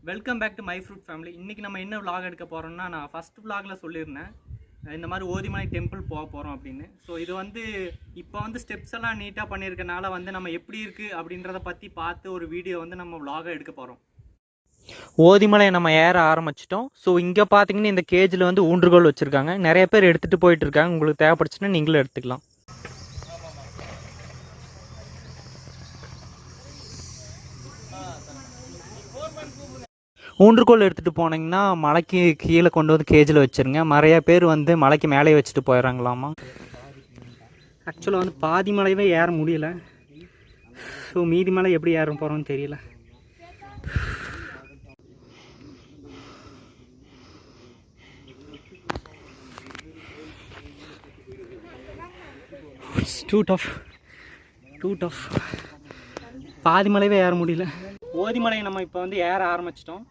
Welcome back to my fruit family. இன்றைக்கி நம்ம என்ன விலாக் எடுக்க போகிறோம்னா, நான் ஃபஸ்ட் விலாகில் சொல்லியிருந்தேன் இந்த மாதிரி ஓதிமலை டெம்பிள் போக போகிறோம் அப்படின்னு. ஸோ இது வந்து இப்போ வந்து ஸ்டெப்ஸ் எல்லாம் நீட்டாக பண்ணியிருக்கனால வந்து நம்ம எப்படி இருக்குது அப்படின்றத பற்றி பார்த்து ஒரு வீடியோ வந்து நம்ம விலாகாக எடுக்க போகிறோம். ஓதிமலையை நம்ம ஏற ஆரம்பிச்சிட்டோம். ஸோ இங்கே பார்த்தீங்கன்னா இந்த கேஜில் வந்து ஊன்றுகோல் வச்சுருக்காங்க. நிறைய பேர் எடுத்துகிட்டு போயிட்டுருக்காங்க. உங்களுக்கு தேவைப்படுச்சுன்னா நீங்களும் எடுத்துக்கலாம். ஊன்றுகோல் எடுத்துகிட்டு போனீங்கன்னா மலைக்கு கீழே கொண்டு வந்து கேஜில் வச்சுருங்க. நிறைய பேர் வந்து மலைக்கு மேலே வச்சுட்டு போயிடறாங்களாமா. ஆக்சுவலாக வந்து பாதி மலையவே ஏற முடியல. ஸோ மீதி மலை எப்படி ஏற போகிறோன்னு தெரியல. டூ டஃப் பாதி மலையவே ஏற முடியல. ஓதிமலையை நம்ம இப்போ வந்து ஏற ஆரம்பிச்சிட்டோம்.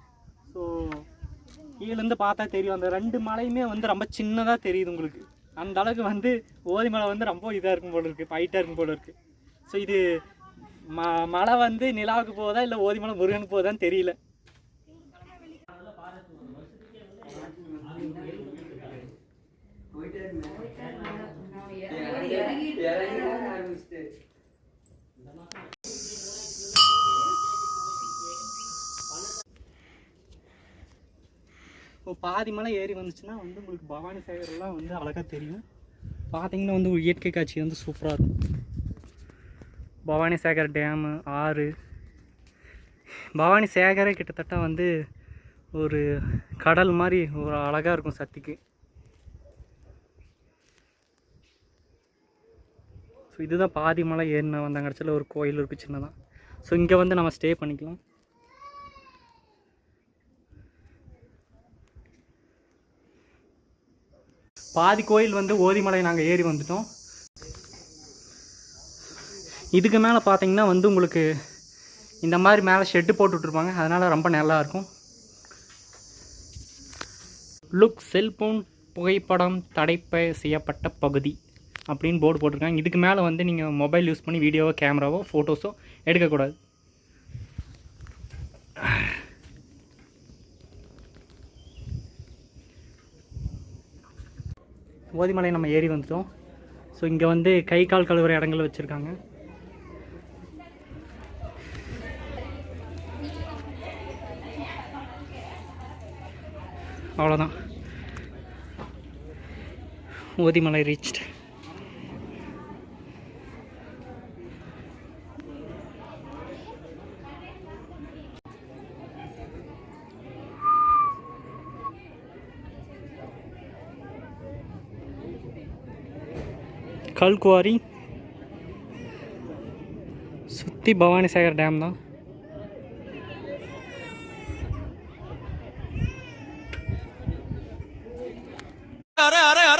ஸோ கீழேருந்து பார்த்தா தெரியும், அந்த ரெண்டு மலையுமே வந்து ரொம்ப சின்னதாக தெரியுது உங்களுக்கு. அந்த அளவுக்கு வந்து ஓதிமலை வந்து ரொம்ப இதாக இருக்கும் போல இருக்குது, ஹைட்டாக இருக்கும் போல இருக்குது. ஸோ இது மலை வந்து நிலாவுக்கு போகுதா இல்லை ஓதிமலை முருகனுக்கு போகுதான்னு தெரியல. இப்போ பாதி மலை ஏறி வந்துச்சுன்னா வந்து உங்களுக்கு பவானி சாகர்லாம் வந்து அழகாக தெரியும். பார்த்தீங்கன்னா வந்து ஒரு இயற்கை காட்சி வந்து சூப்பராக இருக்கும். பவானி சாகர் டேமு, ஆறு, பவானி சாகரே கிட்டத்தட்ட வந்து ஒரு கடல் மாதிரி ஒரு அழகாக இருக்கும் சக்திக்கு. ஸோ இதுதான் பாதி மலை ஏறின வந்த இடத்துல ஒரு கோயில் இருக்குது சின்னதாக. ஸோ இங்கே வந்து நம்ம ஸ்டே பண்ணிக்கலாம். பாதி கோயில் வந்து ஓதிமலை நாங்கள் ஏறி வந்துட்டோம். இதுக்கு மேலே பார்த்தீங்கன்னா வந்து உங்களுக்கு இந்த மாதிரி மேலே ஷெட்டு போட்டுட்ருப்பாங்க. அதனால் ரொம்ப நல்லா இருக்கும். லுக் செல்ஃபோன் புகைப்படம் தடை செய்யப்பட்ட பகுதி அப்படின்னு போர்டு போட்டிருக்காங்க. இதுக்கு மேலே வந்து நீங்கள் மொபைல் யூஸ் பண்ணி வீடியோவோ கேமராவோ ஃபோட்டோஸோ எடுக்கக்கூடாது. ஓதிமலை நம்ம ஏறி வந்துட்டோம். ஸோ இங்கே வந்து கை கால் கழுவுற இடங்கள் வச்சுருக்காங்க. அவ்வளோதான், ஓதிமலை ரீச்ட். கல்குவாரி சுற்றி பவானி சாகர் டேம் தான். Array array array